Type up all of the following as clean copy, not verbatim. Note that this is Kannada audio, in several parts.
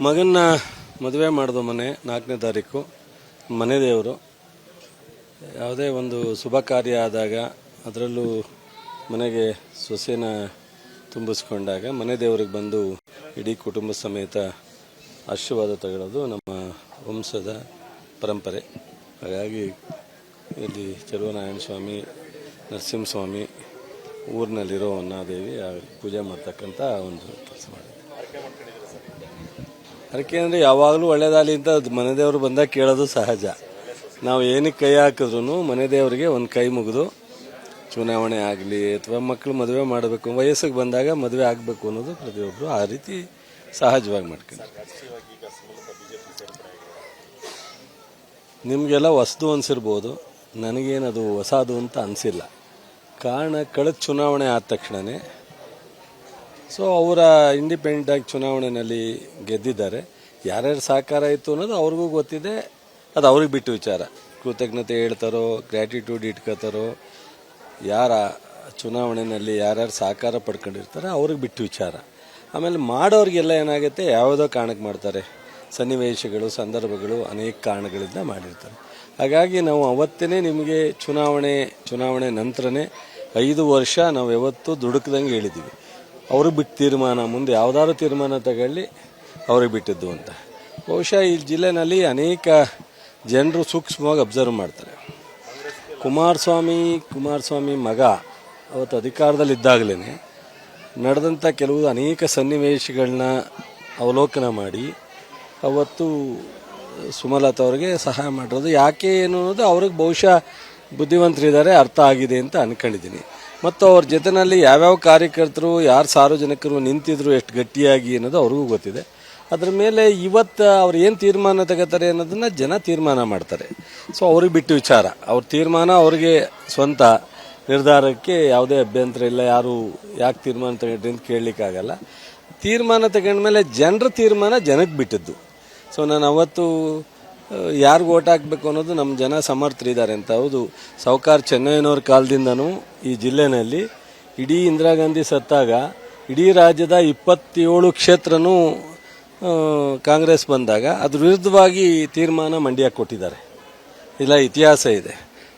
ಮಗನ್ನ ಮದುವೆ ಮಾಡಿದ ಮನೆ 4ನೇ ತಾರೀಕು ಮನೆ ದೇವರು. ಯಾವುದೇ ಒಂದು ಶುಭ ಕಾರ್ಯ ಆದಾಗ ಅದರಲ್ಲೂ ಮನೆಗೆ ಸೊಸೆನ ತುಂಬಿಸ್ಕೊಂಡಾಗ ಮನೆ ದೇವರಿಗೆ ಬಂದು ಇಡೀ ಕುಟುಂಬ ಸಮೇತ ಆಶೀರ್ವಾದ ತಗೊಳ್ಳೋದು ನಮ್ಮ ವಂಶದ ಪರಂಪರೆ. ಹಾಗಾಗಿ ಇಲ್ಲಿ ಚೆಲುವನಾರಾಯಣ ಸ್ವಾಮಿ, ನರಸಿಂಹಸ್ವಾಮಿ ಊರಿನಲ್ಲಿರೋ ಅನ್ನಾದೇವಿ ಪೂಜೆ ಮಾಡ್ತಕ್ಕಂಥ ಒಂದು ಕೆಲಸ ಮಾಡಿದೆ. ಅದಕ್ಕೆ ಅಂದರೆ ಯಾವಾಗಲೂ ಒಳ್ಳೇದಾಗಲಿ ಅಂತ ಮನೆ ದೇವರು ಬಂದಾಗ ಕೇಳೋದು ಸಹಜ. ನಾವು ಏನಕ್ಕೆ ಕೈ ಹಾಕಿದ್ರು ಮನೆ ದೇವರಿಗೆ ಒಂದು ಕೈ ಮುಗಿದು ಚುನಾವಣೆ ಆಗಲಿ ಅಥವಾ ಮಕ್ಕಳು ಮದುವೆ ಮಾಡಬೇಕು, ವಯಸ್ಸಿಗೆ ಬಂದಾಗ ಮದುವೆ ಆಗಬೇಕು ಅನ್ನೋದು ಪ್ರತಿಯೊಬ್ಬರು ಆ ರೀತಿ ಸಹಜವಾಗಿ ಮಾಡ್ಕೊಂಡು. ನಿಮಗೆಲ್ಲ ಹೊಸದು ಅನಿಸಿರ್ಬೋದು, ನನಗೇನದು ಹೊಸದು ಅಂತ ಅನಿಸಿಲ್ಲ. ಕಾರಣ ಕಳೆದ ಚುನಾವಣೆ ಆದ ತಕ್ಷಣವೇ ಅವರ ಇಂಡಿಪೆಂಡೆಂಟಾಗಿ ಚುನಾವಣೆಯಲ್ಲಿ ಗೆದ್ದಿದ್ದಾರೆ. ಯಾರ್ಯಾರು ಸಹಕಾರ ಇತ್ತು ಅನ್ನೋದು ಅವ್ರಿಗೂ ಗೊತ್ತಿದೆ. ಅದು ಅವ್ರಿಗೆ ಬಿಟ್ಟು ವಿಚಾರ. ಕೃತಜ್ಞತೆ ಹೇಳ್ತಾರೋ, ಗ್ರ್ಯಾಟಿಟ್ಯೂಡ್ ಇಟ್ಕೋತಾರೋ, ಯಾರ ಚುನಾವಣೆಯಲ್ಲಿ ಯಾರ್ಯಾರು ಸಹಕಾರ ಪಡ್ಕೊಂಡಿರ್ತಾರೋ ಅವ್ರಿಗೆ ಬಿಟ್ಟು ವಿಚಾರ. ಆಮೇಲೆ ಮಾಡೋರಿಗೆಲ್ಲ ಏನಾಗುತ್ತೆ, ಯಾವುದೋ ಕಾರಣಕ್ಕೆ ಮಾಡ್ತಾರೆ. ಸನ್ನಿವೇಶಗಳು, ಸಂದರ್ಭಗಳು ಅನೇಕ ಕಾರಣಗಳಿಂದ ಮಾಡಿರ್ತಾರೆ. ಹಾಗಾಗಿ ನಾವು ಅವತ್ತೇ ನಿಮಗೆ ಚುನಾವಣೆ ನಂತರನೇ 5 ವರ್ಷ ನಾವು ಯಾವತ್ತೂ ದುಡುಕ್ದಂಗೆ ಹೇಳಿದ್ದೀವಿ. ಅವ್ರಿಗೆ ಬಿಟ್ಟು ತೀರ್ಮಾನ, ಮುಂದೆ ಯಾವುದಾದ್ರು ತೀರ್ಮಾನ ತಗೊಳ್ಳಿ ಅವ್ರಿಗೆ ಬಿಟ್ಟಿದ್ದು ಅಂತ. ಬಹುಶಃ ಈ ಜಿಲ್ಲೆನಲ್ಲಿ ಅನೇಕ ಜನರು ಸೂಕ್ಷ್ಮವಾಗಿ ಅಬ್ಸರ್ವ್ ಮಾಡ್ತಾರೆ. ಕುಮಾರಸ್ವಾಮಿ ಮಗ ಅವತ್ತು ಅಧಿಕಾರದಲ್ಲಿದ್ದಾಗಲೇ ನಡೆದಂಥ ಕೆಲವು ಅನೇಕ ಸನ್ನಿವೇಶಗಳನ್ನ ಅವಲೋಕನ ಮಾಡಿ ಅವತ್ತು ಸುಮಲತಾ ಅವ್ರಿಗೆ ಸಹಾಯ ಮಾಡಿರೋದು ಯಾಕೆ ಏನು ಅನ್ನೋದು ಅವ್ರಿಗೆ ಬಹುಶಃ ಬುದ್ಧಿವಂತರಿದ್ದಾರೆ, ಅರ್ಥ ಆಗಿದೆ ಅಂತ ಅಂದ್ಕೊಂಡಿದ್ದೀನಿ. ಮತ್ತು ಅವ್ರ ಜೊತೆಯಲ್ಲಿ ಯಾವ್ಯಾವ ಕಾರ್ಯಕರ್ತರು, ಯಾರು ಸಾರ್ವಜನಿಕರು ನಿಂತಿದ್ರು ಎಷ್ಟು ಗಟ್ಟಿಯಾಗಿ ಅನ್ನೋದು ಅವ್ರಿಗೂ ಗೊತ್ತಿದೆ. ಅದ್ರ ಮೇಲೆ ಇವತ್ತು ಅವ್ರು ಏನು ತೀರ್ಮಾನ ತಗೋತಾರೆ ಅನ್ನೋದನ್ನ ಜನ ತೀರ್ಮಾನ ಮಾಡ್ತಾರೆ. ಅವ್ರಿಗೆ ಬಿಟ್ಟು ವಿಚಾರ. ಅವ್ರ ತೀರ್ಮಾನ ಅವ್ರಿಗೆ ಸ್ವಂತ ನಿರ್ಧಾರಕ್ಕೆ ಯಾವುದೇ ಅಭ್ಯಂತರ ಇಲ್ಲ. ಯಾರು ಯಾಕೆ ತೀರ್ಮಾನ ತಗೊಂಡ್ರಿ ಅಂತ ಕೇಳಲಿಕ್ಕಾಗಲ್ಲ. ತೀರ್ಮಾನ ತಗೊಂಡ್ಮೇಲೆ ಜನರ ತೀರ್ಮಾನ ಜನಕ್ಕೆ ಬಿಟ್ಟಿದ್ದು. ನಾನು ಅವತ್ತು ಯಾರಿಗೂ ಓಟ್ ಹಾಕಬೇಕು ಅನ್ನೋದು ನಮ್ಮ ಜನ ಸಮರ್ಥರಿದ್ದಾರೆ ಅಂತ. ಹೌದು, ಸಾವುಕಾರ ಚೆನ್ನಯ್ಯನವ್ರ ಕಾಲದಿಂದನೂ ಈ ಜಿಲ್ಲೆನಲ್ಲಿ ಇಡೀ ಇಂದಿರಾ ಗಾಂಧಿ ಸತ್ತಾಗ ಇಡೀ ರಾಜ್ಯದ 27 ಕ್ಷೇತ್ರನೂ ಕಾಂಗ್ರೆಸ್ ಬಂದಾಗ ಅದ್ರ ವಿರುದ್ಧವಾಗಿ ತೀರ್ಮಾನ ಮಂಡ್ಯಕ್ಕೆ ಕೊಟ್ಟಿದ್ದಾರೆ. ಇಲ್ಲ, ಇತಿಹಾಸ ಇದೆ.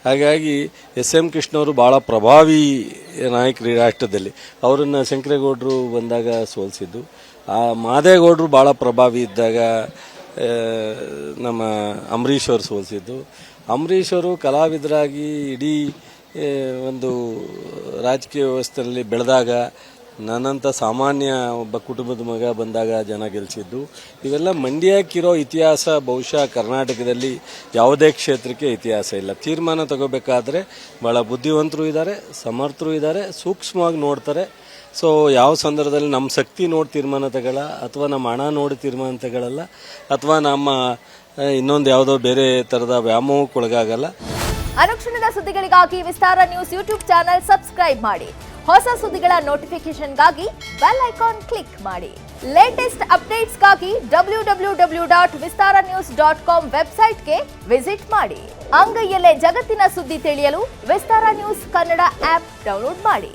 ಹಾಗಾಗಿ ಎಸ್.ಎಂ. ಕೃಷ್ಣವರು ಭಾಳ ಪ್ರಭಾವಿ ನಾಯಕರು ರಾಷ್ಟ್ರದಲ್ಲಿ. ಅವರನ್ನು ಶಂಕರೇಗೌಡರು ಬಂದಾಗ ಸೋಲಿಸಿದ್ದು. ಮಾದೇಗೌಡರು ಭಾಳ ಪ್ರಭಾವಿ ಇದ್ದಾಗ ನಮ್ಮ ಅಂಬರೀಷ್ ಅವರು ಸೋಲಿಸಿದ್ದು. ಅಂಬರೀಷ್ ಅವರು ಕಲಾವಿದರಾಗಿ ಇಡೀ ಒಂದು ರಾಜಕೀಯ ವ್ಯವಸ್ಥೆಯಲ್ಲಿ ಬೆಳೆದಾಗ, ನನ್ನಂಥ ಸಾಮಾನ್ಯ ಒಬ್ಬ ಕುಟುಂಬದ ಮಗ ಬಂದಾಗ ಜನ ಗೆಲ್ಲಿಸಿದ್ದು. ಇವೆಲ್ಲ ಮಂಡ್ಯಕ್ಕಿರೋ ಇತಿಹಾಸ ಬಹುಶಃ ಕರ್ನಾಟಕದಲ್ಲಿ ಯಾವುದೇ ಕ್ಷೇತ್ರಕ್ಕೆ ಇತಿಹಾಸ ಇಲ್ಲ. ತೀರ್ಮಾನ ತಗೋಬೇಕಾದ್ರೆ ಭಾಳ ಬುದ್ಧಿವಂತರು ಇದ್ದಾರೆ, ಸಮರ್ಥರು ಇದ್ದಾರೆ, ಸೂಕ್ಷ್ಮವಾಗಿ ನೋಡ್ತಾರೆ. ಯಾವ ಸಂದರ್ಭದಲ್ಲಿ ನಮ್ಮ ಶಕ್ತಿ ನೋಡಿ ತೀರ್ಮಾನ ತಗೊಳ್ಳ, ಅಥವಾ ನಮ್ಮ ಹಣ ನೋಡಿ ತೀರ್ಮಾನ ತಗೊಳ್ಳಲ್ಲ, ಅಥವಾ ನಮ್ಮ ಇನ್ನೊಂದು ಯಾವುದೋ ಬೇರೆ ಥರದ ವ್ಯಾಮೋಹಕ್ಕೊಳಗಾಗಲ್ಲ. ಅನುಕ್ಷಣದ ಸುದ್ದಿಗಳಿಗಾಗಿ ವಿಸ್ತಾರ ನ್ಯೂಸ್ ಯೂಟ್ಯೂಬ್ ಚಾನೆಲ್ ಸಬ್ಸ್ಕ್ರೈಬ್ ಮಾಡಿ. ಹೊಸ ಸುದ್ದಿಗಳ ನೋಟಿಫಿಕೇಶನ್ಗಾಗಿ ಬೆಲ್ ಐಕಾನ್ ಕ್ಲಿಕ್ ಮಾಡಿ. ಲೇಟೆಸ್ಟ್ ಅಪ್ಡೇಟ್ಸ್ಗಾಗಿ www.vistaranews.com ವೆಬ್ಸೈಟ್ಗೆ ವಿಸಿಟ್ ಮಾಡಿ. ಅಂಗೈಯಲ್ಲೇ ಜಗತ್ತಿನ ಸುದ್ದಿ ತಿಳಿಯಲು ವಿಸ್ತಾರ ನ್ಯೂಸ್ ಕನ್ನಡ ಆಪ್ ಡೌನ್ಲೋಡ್ ಮಾಡಿ.